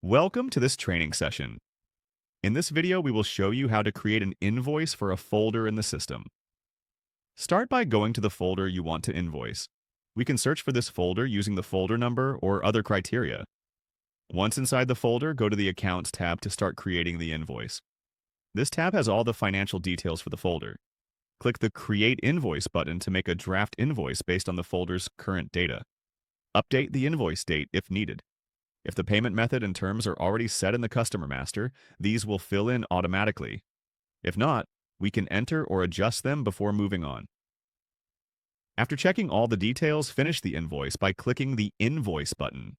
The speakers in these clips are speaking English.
Welcome to this training session. In this video, we will show you how to create an invoice for a folder in the system. Start by going to the folder you want to invoice. We can search for this folder using the folder number or other criteria. Once inside the folder, go to the Accounts tab to start creating the invoice. This tab has all the financial details for the folder. Click the Create Invoice button to make a draft invoice based on the folder's current data. Update the invoice date if needed. If the payment method and terms are already set in the customer master, these will fill in automatically. If not, we can enter or adjust them before moving on. After checking all the details, finish the invoice by clicking the Invoice button.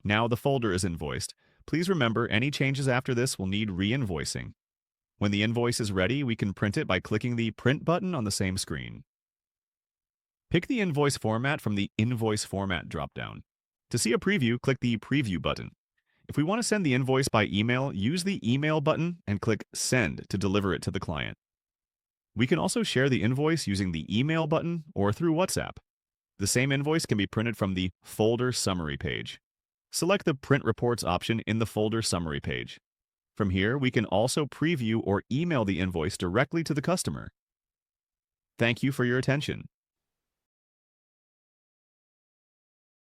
Now the folder is invoiced. Please remember any changes after this will need re-invoicing. When the invoice is ready, we can print it by clicking the Print button on the same screen. Pick the invoice format from the Invoice Format dropdown. To see a preview, click the Preview button. If we want to send the invoice by email, use the Email button and click Send to deliver it to the client. We can also share the invoice using the Email button or through WhatsApp. The same invoice can be printed from the Folder Summary page. Select the Print Reports option in the Folder Summary page. From here, we can also preview or email the invoice directly to the customer. Thank you for your attention.